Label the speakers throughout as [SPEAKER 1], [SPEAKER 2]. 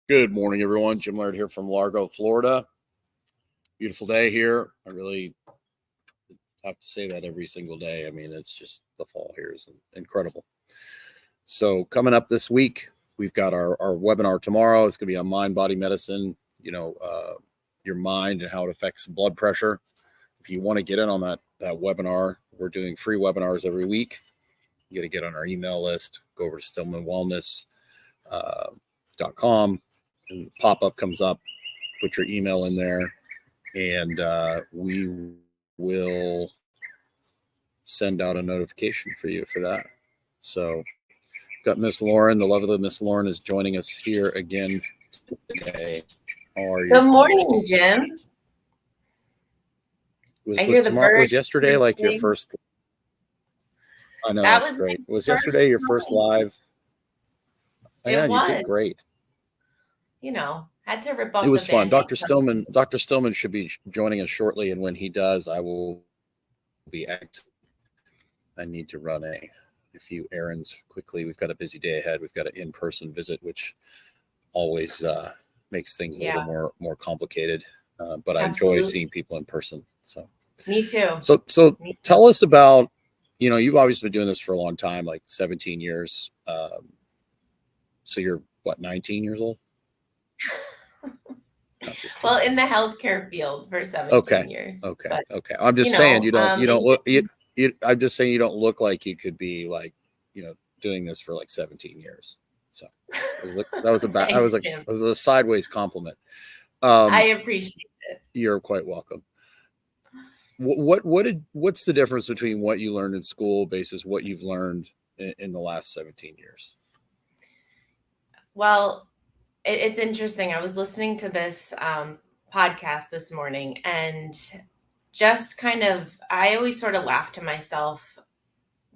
[SPEAKER 1] Good morning, everyone. Jim Laird here from Largo, Florida. Beautiful day here. I really have to say that every single day. I mean, it's just the fall here is incredible. So coming up this week, we've got our webinar tomorrow. It's going to be on mind, body medicine, your mind and how it affects blood pressure. If you want to get in on that webinar, we're doing free webinars every week. You got to get on our email list, go over to stillmanwellness.com. And pop-up comes up, put your email in there, and we will send out a notification for you for that. So got Miss Lauren, the lovely Miss Lauren is joining us here again today. How are you?
[SPEAKER 2] Good morning, Jim.
[SPEAKER 1] Was yesterday like your first? I know, that's great. Was yesterday your first live? Yeah, you did great.
[SPEAKER 2] Had to rip off.
[SPEAKER 1] It was fun. Dr. Stillman should be joining us shortly, and when he does, I will be active. I need to run a few errands quickly. We've got a busy day ahead. We've got an in-person visit, which always makes things a little more complicated. But I enjoy seeing people in person. So
[SPEAKER 2] me too.
[SPEAKER 1] So tell us about, you've obviously been doing this for a long time, like 17 years. So you're what, 19 years old?
[SPEAKER 2] Well, in the healthcare field for 17 years.
[SPEAKER 1] Okay. I'm just saying you don't look. I'm just saying you don't look like you could be like, doing this for like 17 years. So that was that was a sideways compliment.
[SPEAKER 2] I appreciate it.
[SPEAKER 1] You're quite welcome. What's the difference between what you learned in school versus what you've learned in the last 17 years?
[SPEAKER 2] Well, it's interesting. I was listening to this podcast this morning, and just I always sort of laugh to myself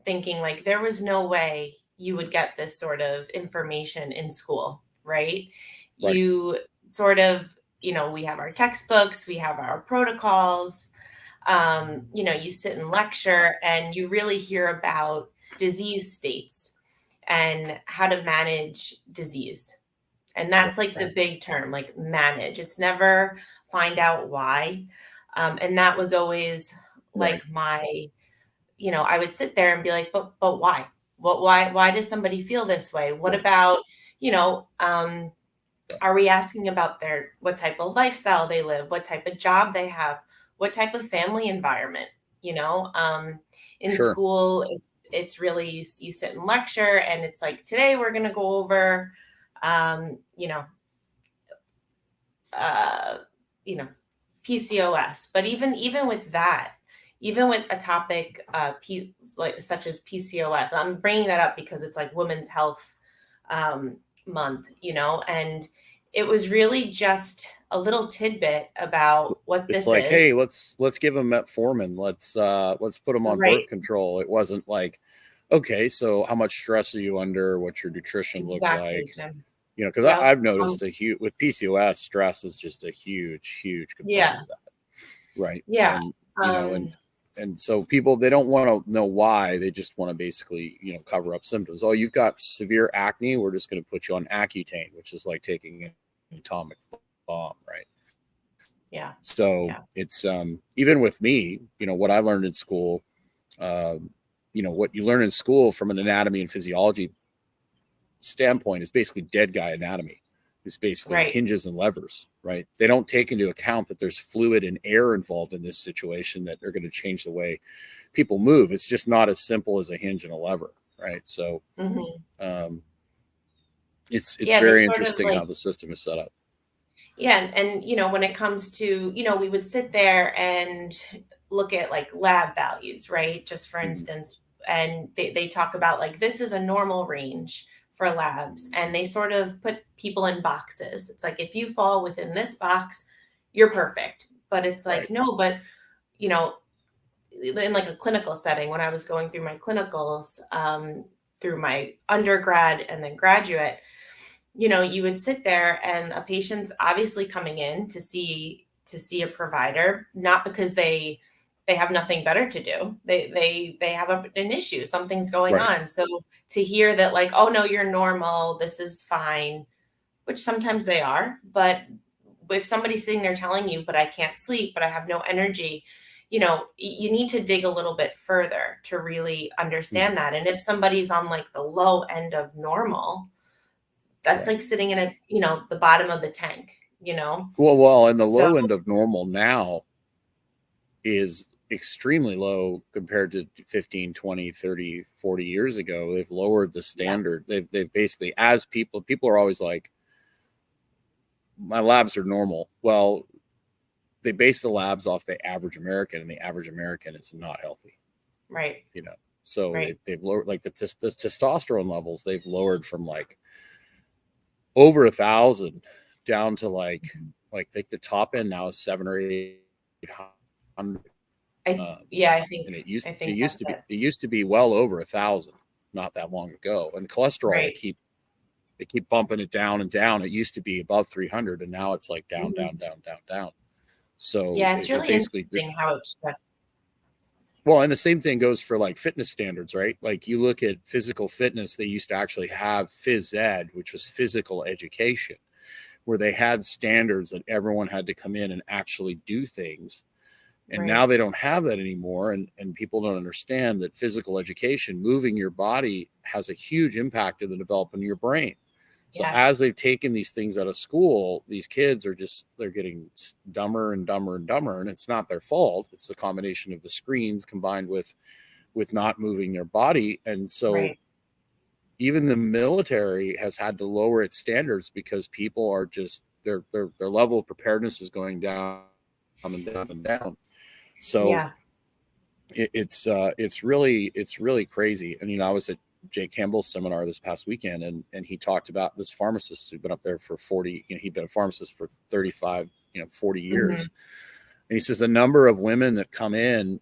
[SPEAKER 2] thinking like there was no way you would get this sort of information in school, right? You sort of, we have our textbooks, we have our protocols, you sit and lecture and you really hear about disease states and how to manage disease. And that's like the big term, like manage. It's never find out why. And that was always like my, I would sit there and be like, but why? Why does somebody feel this way? What about, are we asking about what type of lifestyle they live, what type of job they have, what type of family environment, in school, it's really, you sit and lecture and it's like, today we're going to go over, PCOS, but even with that, even with a topic such as PCOS, I'm bringing that up because it's like Women's Health Month, and it was really just a little tidbit about what this is. It's like,
[SPEAKER 1] hey, let's give them metformin. Let's put them on birth control. It wasn't like, okay, so how much stress are you under? What's your nutrition look like? Because I've noticed with PCOS, stress is just a huge component of that. Right.
[SPEAKER 2] Yeah.
[SPEAKER 1] And so people, they don't want to know why. They just want to basically, cover up symptoms. Oh, you've got severe acne. We're just going to put you on Accutane, which is like taking an atomic bomb. Right.
[SPEAKER 2] Yeah.
[SPEAKER 1] So it's, even with me, what I learned in school, what you learn in school from an anatomy and physiology standpoint is basically dead guy anatomy. It's basically hinges and levers, right? They don't take into account that there's fluid and air involved in this situation that are going to change the way people move. It's just not as simple as a hinge and a lever, right? So it's very interesting how the system is set up.
[SPEAKER 2] Yeah. And when it comes to, we would sit there and look at like lab values, right? Just for instance, and they talk about like, this is a normal range for labs, and they sort of put people in boxes. It's like, if you fall within this box, you're perfect. But it's like, no, but in like a clinical setting, when I was going through my clinicals, through my undergrad and then graduate, you would sit there and a patient's obviously coming in to see a provider, not because they have nothing better to do. They have an issue. Something's going on. So to hear that like, oh no, you're normal, this is fine. which sometimes they are, but if somebody's sitting there telling you, but I can't sleep, but I have no energy, you need to dig a little bit further to really understand that. And if somebody's on like the low end of normal, that's like sitting in the bottom of the tank,
[SPEAKER 1] Well, and the
[SPEAKER 2] So-
[SPEAKER 1] low end of normal now is extremely low compared to 15, 20, 30, 40 years ago. They've lowered the standard.
[SPEAKER 2] Yes.
[SPEAKER 1] They've basically, as people are always like, my labs are normal. Well, they base the labs off the average American, and the average American is not healthy.
[SPEAKER 2] Right.
[SPEAKER 1] So
[SPEAKER 2] Right.
[SPEAKER 1] they've lowered like the testosterone levels. They've lowered from like over 1,000 down to like I think the top end now is 700 or 800.
[SPEAKER 2] I think.
[SPEAKER 1] And it used
[SPEAKER 2] I
[SPEAKER 1] it
[SPEAKER 2] think
[SPEAKER 1] used to
[SPEAKER 2] that's
[SPEAKER 1] be it used to be well over 1,000 not that long ago. And cholesterol,
[SPEAKER 2] Right.
[SPEAKER 1] they keep bumping it down and down. It used to be above 300, and now it's like down,
[SPEAKER 2] Mhm.
[SPEAKER 1] down. So
[SPEAKER 2] Yeah, it's
[SPEAKER 1] it
[SPEAKER 2] really
[SPEAKER 1] basically
[SPEAKER 2] interesting how it shifts.
[SPEAKER 1] well, and the same thing goes for like fitness standards, right? Like you look at physical fitness, they used to actually have phys ed, which was physical education, where they had standards that everyone had to come in and actually do things. And
[SPEAKER 2] Right.
[SPEAKER 1] now they don't have that anymore. And people don't understand that physical education, moving your body, has a huge impact in the development of your brain. So
[SPEAKER 2] Yes.
[SPEAKER 1] as they've taken these things out of school, these kids are they're getting dumber and dumber and dumber. And it's not their fault. It's a combination of the screens combined with not moving their body. And so
[SPEAKER 2] Right.
[SPEAKER 1] even the military has had to lower its standards because people are just their level of preparedness is going down and down and down. So
[SPEAKER 2] Yeah.
[SPEAKER 1] it's really crazy. And I was at Jay Campbell's seminar this past weekend, and he talked about this pharmacist who'd been up there for 40. He'd been a pharmacist for 35, 40 years.
[SPEAKER 2] Mhm.
[SPEAKER 1] And he says the number of women that come in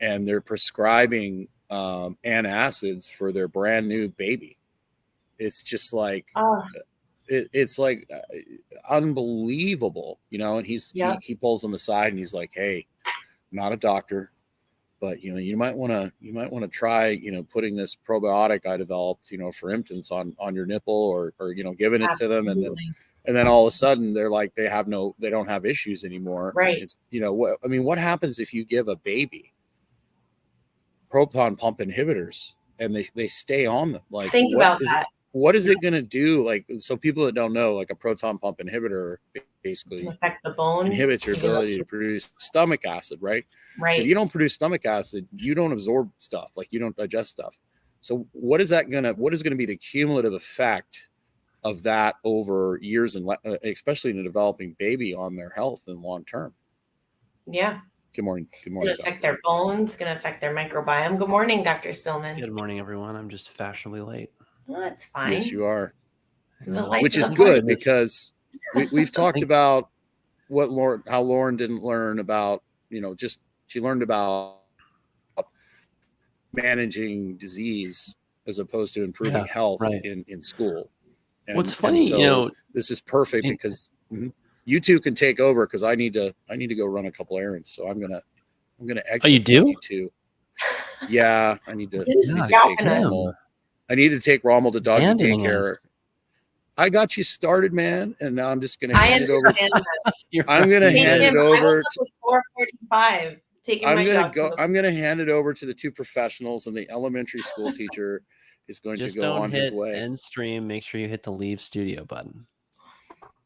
[SPEAKER 1] and they're prescribing antacids for their brand new baby. It's just like
[SPEAKER 2] Oh,
[SPEAKER 1] it's like unbelievable, and
[SPEAKER 2] Yep.
[SPEAKER 1] he pulls them aside and he's like, "Hey, I'm not a doctor, but you might want to try putting this probiotic I developed for infants on your nipple or giving it to them."
[SPEAKER 2] absolutely.
[SPEAKER 1] And then all of a sudden they're like they don't have issues anymore.
[SPEAKER 2] Right.
[SPEAKER 1] It's what happens if you give a baby proton pump inhibitors and they stay on them? Like,
[SPEAKER 2] Think about that.
[SPEAKER 1] what is it going to do? Like, so people that don't know, like a proton pump inhibitor
[SPEAKER 2] It
[SPEAKER 1] basically
[SPEAKER 2] can affect the bone.
[SPEAKER 1] inhibits your ability to produce stomach acid, right?
[SPEAKER 2] Right.
[SPEAKER 1] If you don't produce stomach acid, you don't absorb stuff, like you don't digest stuff. So what is going to be the cumulative effect of that over years, and especially in a developing baby, on their health and long term?
[SPEAKER 2] Yeah.
[SPEAKER 1] Good morning.
[SPEAKER 2] It's going to affect their bones. It's going to affect their microbiome. Good morning, Dr. Stillman.
[SPEAKER 3] Good morning, everyone. I'm just fashionably late.
[SPEAKER 2] Well, that's fine.
[SPEAKER 1] Yes, you are.
[SPEAKER 2] Which
[SPEAKER 1] is good because we've talked about how Lauren didn't learn about, she learned about managing disease as opposed to improving health in school. And,
[SPEAKER 3] what's funny,
[SPEAKER 1] so this is perfect because you two can take over because I need to go run a couple errands. So I'm gonna exit.
[SPEAKER 3] Oh, you do?
[SPEAKER 1] You two. Yeah, I need to. I need to take Rommel to dog daycare. I got you started, man, and now I'm just going to hand it over. I'm going to hand it over
[SPEAKER 2] to 4:45.
[SPEAKER 1] I'm going to hand it over to the two professionals, and the elementary school teacher is going to go on his way.
[SPEAKER 3] End stream. Make sure you hit the leave studio button.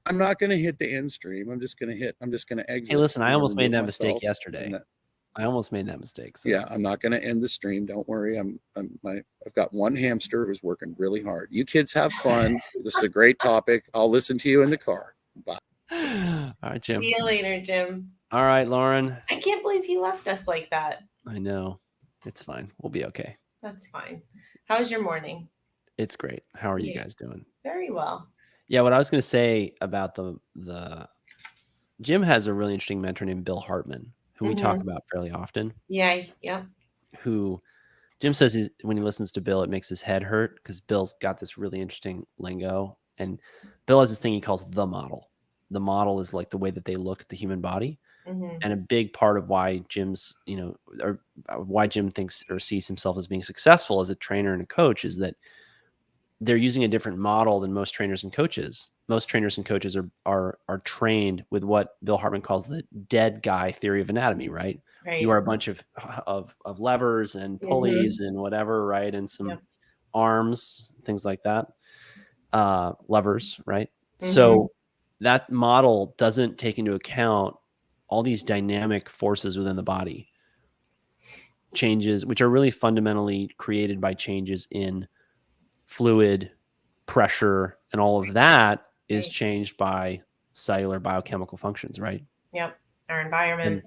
[SPEAKER 1] I'm not going to hit the end stream. I'm just going to exit.
[SPEAKER 3] Hey, listen, I almost made that mistake yesterday. I almost made that mistake. So.
[SPEAKER 1] Yeah, I'm not going to end the stream. Don't worry. I've got one hamster who's working really hard. You kids have fun. This is a great topic. I'll listen to you in the car. Bye.
[SPEAKER 3] All right, Jim.
[SPEAKER 2] See you later, Jim.
[SPEAKER 3] All right, Lauren.
[SPEAKER 2] I can't believe he left us like that.
[SPEAKER 3] I know. It's fine. We'll be okay.
[SPEAKER 2] That's fine. How's your morning?
[SPEAKER 3] It's great. How are you guys doing?
[SPEAKER 2] Very well.
[SPEAKER 3] Yeah, what I was going to say about the Jim has a really interesting mentor named Bill Hartman, who we talk about fairly often.
[SPEAKER 2] Yeah.
[SPEAKER 3] Who Jim says when he listens to Bill, it makes his head hurt because Bill's got this really interesting lingo. And Bill has this thing he calls the model. The model is like the way that they look at the human body. And a big part of why Jim's, or why Jim thinks or sees himself as being successful as a trainer and a coach is that they're using a different model than most trainers and coaches. Most trainers and coaches are trained with what Bill Hartman calls the dead guy theory of anatomy, right?
[SPEAKER 2] Right.
[SPEAKER 3] You are a bunch of levers and pulleys and whatever, right? And some
[SPEAKER 2] Yep.
[SPEAKER 3] arms, things like that. Levers, right?
[SPEAKER 2] Mm-hmm.
[SPEAKER 3] So that model doesn't take into account all these dynamic forces within the body, changes which are really fundamentally created by changes in fluid, pressure, and all of that is
[SPEAKER 2] Right.
[SPEAKER 3] changed by cellular biochemical functions, right?
[SPEAKER 2] Yep. Our environment.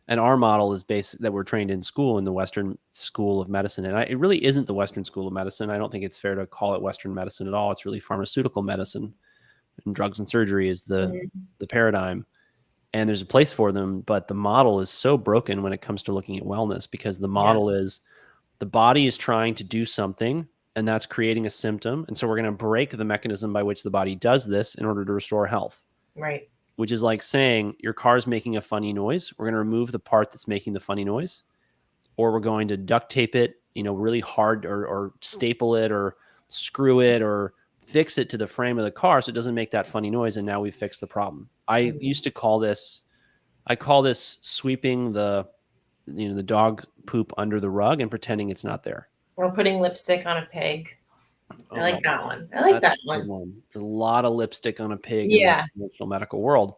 [SPEAKER 3] And our model is based that we're trained in school in the Western School of Medicine. And it really isn't the Western School of Medicine. I don't think it's fair to call it Western medicine at all. It's really pharmaceutical medicine, and drugs and surgery is the paradigm. And there's a place for them, but the model is so broken when it comes to looking at wellness, because the model is the body is trying to do something, and that's creating a symptom. And so we're going to break the mechanism by which the body does this in order to restore health.
[SPEAKER 2] Right.
[SPEAKER 3] Which is like saying your car's making a funny noise. We're going to remove the part that's making the funny noise, or we're going to duct tape it, really hard, or staple it, or screw it, or fix it to the frame of the car so it doesn't make that funny noise. And now we fix the problem. I call this sweeping the dog poop under the rug and pretending it's not there.
[SPEAKER 2] Or putting lipstick on a pig. I like that one. I like that one.
[SPEAKER 3] There's a lot of lipstick on a pig
[SPEAKER 2] in
[SPEAKER 3] the conventional medical world.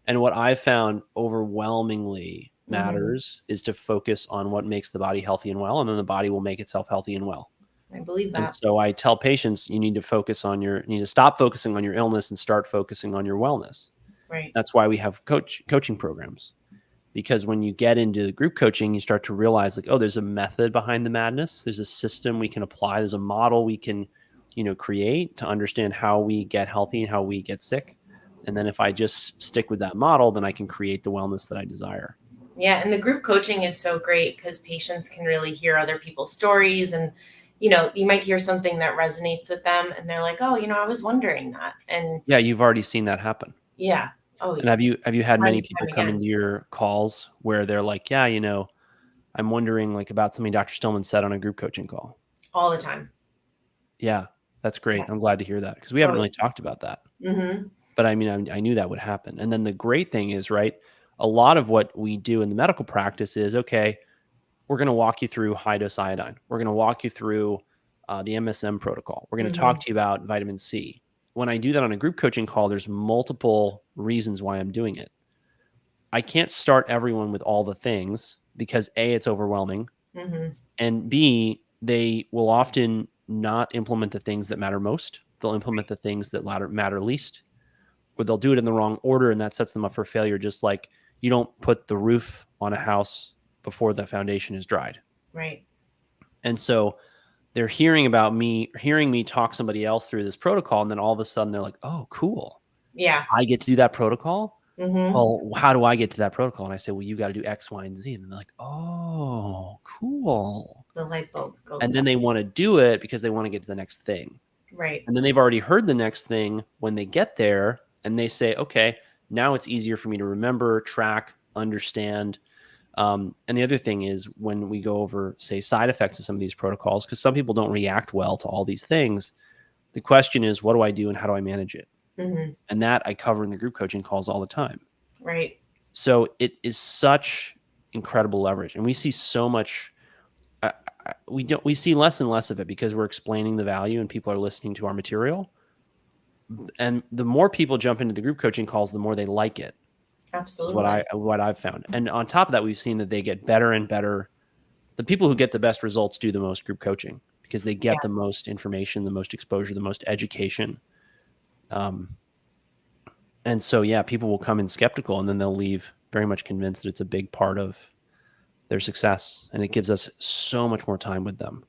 [SPEAKER 3] And what I found overwhelmingly matters is to focus on what makes the body healthy and well, and then the body will make itself healthy and well.
[SPEAKER 2] I believe that.
[SPEAKER 3] And so I tell patients, you need to stop focusing on your illness and start focusing on your wellness.
[SPEAKER 2] Right.
[SPEAKER 3] That's why we have coaching programs. Because when you get into group coaching, you start to realize there's a method behind the madness. There's a system we can apply. There's a model we can, create to understand how we get healthy and how we get sick. And then if I just stick with that model, then I can create the wellness that I desire.
[SPEAKER 2] Yeah. And the group coaching is so great because patients can really hear other people's stories, and, you might hear something that resonates with them and they're like, oh, I was wondering that. And
[SPEAKER 3] yeah, you've already seen that happen.
[SPEAKER 2] Yeah. Oh,
[SPEAKER 3] and have you had many people come into your calls where they're like, yeah, I'm wondering about something Dr. Stillman said on a group coaching call?
[SPEAKER 2] All the time.
[SPEAKER 3] Yeah, that's great. Yeah. I'm glad to hear that, because we haven't really talked about that.
[SPEAKER 2] Mm-hmm.
[SPEAKER 3] But I knew that would happen. And then the great thing is, right, a lot of what we do in the medical practice is, okay, we're going to walk you through high dose iodine. We're going to walk you through the MSM protocol. We're going to talk to you about vitamin C. When I do that on a group coaching call, there's multiple reasons why I'm doing it. I can't start everyone with all the things because A, it's overwhelming, and B, they will often not implement the things that matter most. They'll implement the things that matter least, or they'll do it in the wrong order, and that sets them up for failure. Just like you don't put the roof on a house before the foundation is dried.
[SPEAKER 2] Right.
[SPEAKER 3] And so they're hearing me talk somebody else through this protocol, and then all of a sudden they're like, oh, cool.
[SPEAKER 2] Yeah.
[SPEAKER 3] I get to do that protocol? Well, how do I get to that protocol? And I say, well, you got to do X, Y, and Z. And they're like, oh, cool.
[SPEAKER 2] The light bulb goes
[SPEAKER 3] and then they want to do it because they want to get to the next thing.
[SPEAKER 2] Right.
[SPEAKER 3] And then they've already heard the next thing when they get there, and they say, okay, now it's easier for me to remember, track, understand. And the other thing is when we go over, say, side effects of some of these protocols, because some people don't react well to all these things, the question is, what do I do and how do I manage it? And that I cover in the group coaching calls all the time.
[SPEAKER 2] Right.
[SPEAKER 3] So it is such incredible leverage. And we see so much, we see less and less of it because we're explaining the value and people are listening to our material. And the more people jump into the group coaching calls, the more they like it.
[SPEAKER 2] Absolutely.
[SPEAKER 3] Is what I've found. And on top of that, we've seen that they get better and better. The people who get the best results do the most group coaching because they get the most information, the most exposure, the most education. And so, yeah, people will come in skeptical and then they'll leave very much convinced that it's a big part of their success. And it gives us so much more time with them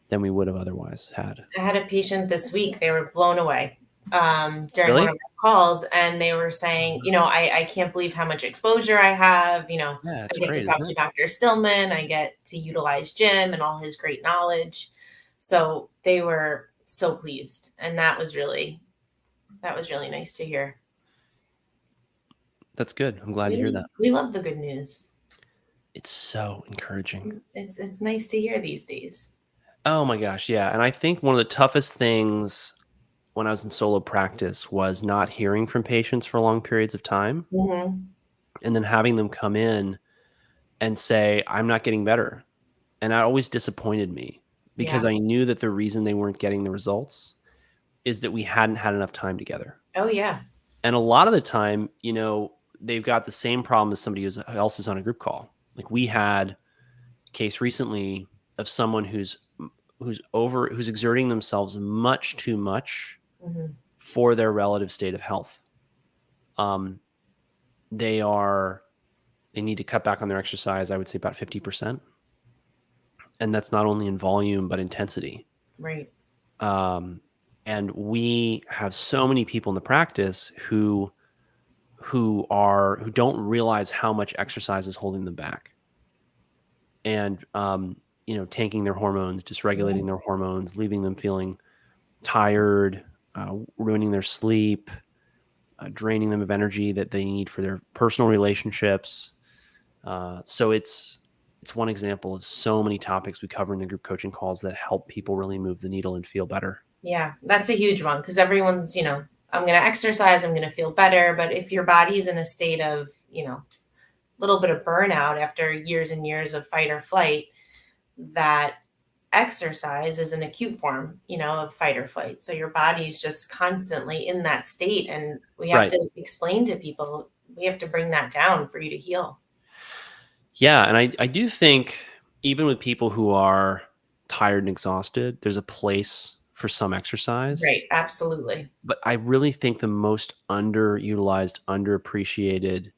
[SPEAKER 3] than we would have otherwise had.
[SPEAKER 2] I had a patient this week. They were blown away during
[SPEAKER 3] Really?
[SPEAKER 2] one of my calls. And they were saying, I can't believe how much exposure I have. I get to talk to Dr. Stillman. I get to utilize Jim and all his great knowledge. So they were so pleased. And that was really nice to hear.
[SPEAKER 3] That's good. I'm glad to hear that.
[SPEAKER 2] We love the good news.
[SPEAKER 3] It's so encouraging.
[SPEAKER 2] It's nice to hear these days.
[SPEAKER 3] Oh my gosh, yeah. And I think one of the toughest things when I was in solo practice was not hearing from patients for long periods of time
[SPEAKER 2] Hmm.
[SPEAKER 3] and then having them come in and say, I'm not getting better. And that always disappointed me
[SPEAKER 2] Yeah.
[SPEAKER 3] because I knew that the reason they weren't getting the results is that we hadn't had enough time together.
[SPEAKER 2] Oh, yeah.
[SPEAKER 3] And a lot of the time, they've got the same problem as somebody else is on a group call. Like we had a case recently of someone who's exerting themselves much too much
[SPEAKER 2] Hmm.
[SPEAKER 3] for their relative state of health. Um, they need to cut back on their exercise, I would say about 50%. And that's not only in volume, but intensity.
[SPEAKER 2] Right.
[SPEAKER 3] And we have so many people in the practice who don't realize how much exercise is holding them back. And, tanking their hormones, dysregulating their hormones, leaving them feeling tired, ruining their sleep, draining them of energy that they need for their personal relationships. So it's one example of so many topics we cover in the group coaching calls that help people really move the needle and feel better.
[SPEAKER 2] Yeah, that's a huge one because everyone's, I'm going to exercise, I'm going to feel better. But if your body's in a state of, a little bit of burnout after years and years of fight or flight, that exercise is an acute form, of fight or flight. So your body's just constantly in that state. And we have
[SPEAKER 3] Right.
[SPEAKER 2] to explain to people, we have to bring that down for you to heal.
[SPEAKER 3] Yeah. And I do think even with people who are tired and exhausted, there's a place for some exercise.
[SPEAKER 2] Right. Absolutely.
[SPEAKER 3] But I really think the most underutilized, underappreciated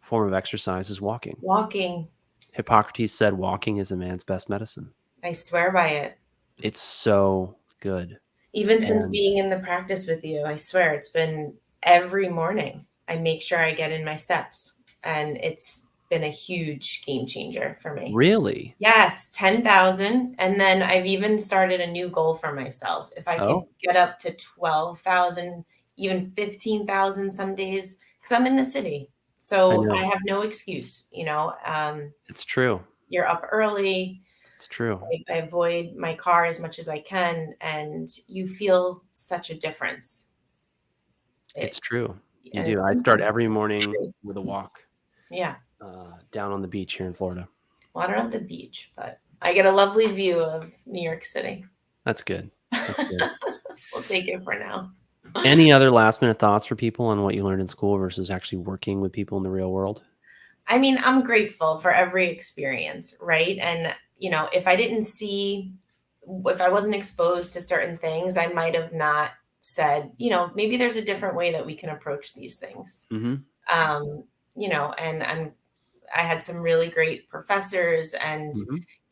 [SPEAKER 3] form of exercise is walking.
[SPEAKER 2] Walking.
[SPEAKER 3] Hippocrates said walking is a man's best medicine.
[SPEAKER 2] I swear by it.
[SPEAKER 3] It's so good.
[SPEAKER 2] Even since being in the practice with you, I swear it's been every morning. I make sure I get in my steps, and it's been a huge game changer for me.
[SPEAKER 3] Really?
[SPEAKER 2] Yes, 10,000. And then I've even started a new goal for myself. If I could get up to 12,000, even 15,000 some days, because I'm in the city. So I have no excuse,
[SPEAKER 3] It's true.
[SPEAKER 2] You're up early.
[SPEAKER 3] It's true.
[SPEAKER 2] I avoid my car as much as I can, and you feel such a difference.
[SPEAKER 3] It's true. You do. I start every morning with a walk.
[SPEAKER 2] Yeah.
[SPEAKER 3] Down on the beach here in Florida.
[SPEAKER 2] Well, I don't have the beach, but I get a lovely view of New York City.
[SPEAKER 3] That's good.
[SPEAKER 2] We'll take it for now.
[SPEAKER 3] Any other last minute thoughts for people on what you learned in school versus actually working with people in the real world?
[SPEAKER 2] I mean, I'm grateful for every experience, right? And, if I wasn't exposed to certain things, I might have not said, maybe there's a different way that we can approach these things.
[SPEAKER 3] Mm-hmm.
[SPEAKER 2] And I had some really great professors and,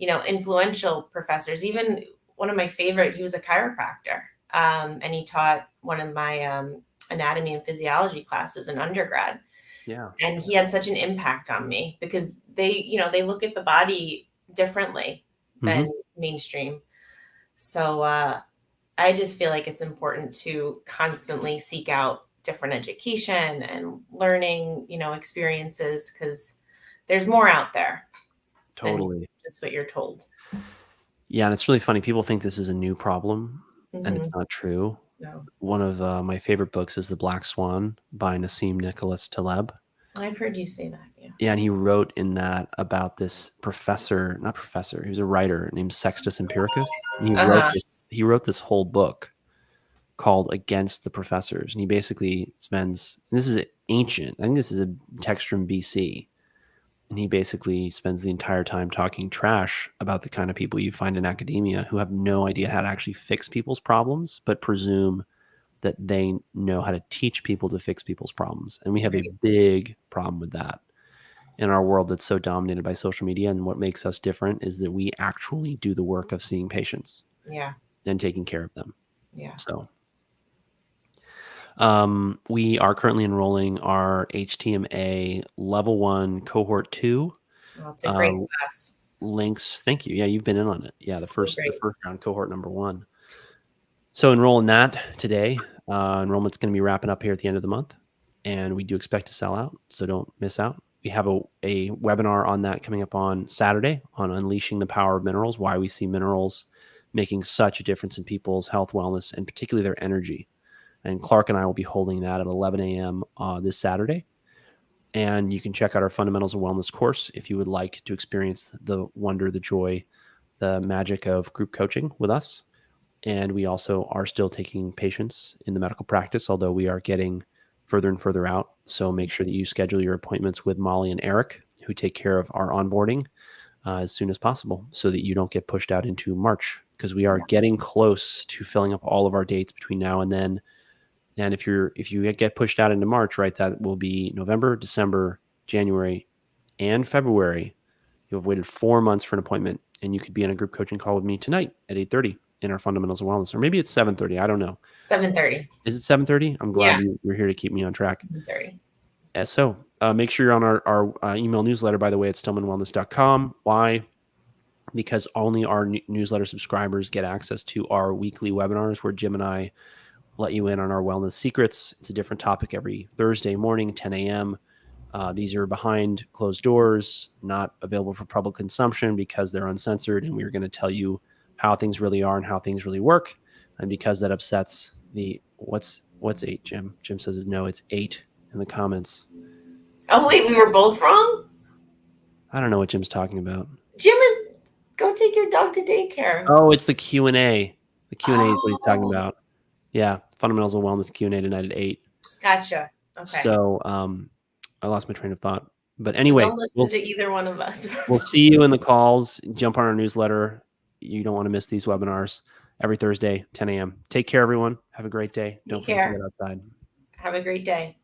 [SPEAKER 2] influential professors. Even one of my favorite, he was a chiropractor. And he taught one of my anatomy and physiology classes in undergrad.
[SPEAKER 3] Yeah.
[SPEAKER 2] And he had such an impact on me because they look at the body differently than mainstream. So I just feel like it's important to constantly seek out different education and learning, experiences, because there's more out there.
[SPEAKER 3] Totally.
[SPEAKER 2] Than just what you're told.
[SPEAKER 3] Yeah. And it's really funny. People think this is a new problem and it's not true.
[SPEAKER 2] No.
[SPEAKER 3] One of my favorite books is The Black Swan by Nassim Nicholas Taleb.
[SPEAKER 2] I've heard you say that. Yeah.
[SPEAKER 3] Yeah. And he wrote in that about this he was a writer named Sextus Empiricus. And he wrote this whole book called Against the Professors. And he basically spends, and this is ancient, I think this is a text from BC. And he basically spends the entire time talking trash about the kind of people you find in academia who have no idea how to actually fix people's problems, but presume that they know how to teach people to fix people's problems. And we have a big problem with that in our world that's so dominated by social media. And what makes us different is that we actually do the work of seeing patients and taking care of them.
[SPEAKER 2] Yeah.
[SPEAKER 3] So we are currently enrolling our HTMA level 1 cohort 2.
[SPEAKER 2] Oh, it's a great class.
[SPEAKER 3] Links. Thank you. Yeah, you've been in on it. Yeah, the first round, cohort number 1. So enroll in that today. Enrollment's going to be wrapping up here at the end of the month, and we do expect to sell out. So don't miss out. We have a webinar on that coming up on Saturday on unleashing the power of minerals, why we see minerals making such a difference in people's health, wellness, and particularly their energy. And Clark and I will be holding that at 11 a.m. This Saturday. And you can check out our Fundamentals of Wellness course if you would like to experience the wonder, the joy, the magic of group coaching with us. And we also are still taking patients in the medical practice, although we are getting further and further out. So make sure that you schedule your appointments with Molly and Eric, who take care of our onboarding as soon as possible so that you don't get pushed out into March, because we are getting close to filling up all of our dates between now and then. And if you get pushed out into March, right, that will be November, December, January, and February. You'll have waited 4 months for an appointment, and you could be on a group coaching call with me tonight at 8:30 in our Fundamentals of Wellness, or maybe it's 7:30. I don't know.
[SPEAKER 2] 7:30.
[SPEAKER 3] Is it 7:30? I'm glad you're here to keep me on track.
[SPEAKER 2] 7:30.
[SPEAKER 3] So make sure you're on our email newsletter, by the way, at stillmanwellness.com. Why? Because only our newsletter subscribers get access to our weekly webinars where Jim and I let you in on our wellness secrets. It's a different topic every Thursday morning, 10 a.m. These are behind closed doors, not available for public consumption because they're uncensored, and we're going to tell you how things really are and how things really work. And because that upsets the what's 8, Jim? Jim says no, it's 8 in the comments.
[SPEAKER 2] Oh wait, we were both wrong?
[SPEAKER 3] I don't know what Jim's talking about.
[SPEAKER 2] Jim is go take your dog to daycare.
[SPEAKER 3] Oh, it's the Q&A. The Q&A is what he's talking about. Yeah, Fundamentals of Wellness Q&A tonight at 8.
[SPEAKER 2] Gotcha. Okay.
[SPEAKER 3] So I lost my train of thought. But anyway,
[SPEAKER 2] so don't listen to either one of us.
[SPEAKER 3] We'll see you in the calls. Jump on our newsletter. You don't want to miss these webinars every Thursday, 10 a.m. Take care, everyone. Have a great day. Don't forget to get outside.
[SPEAKER 2] Have a great day.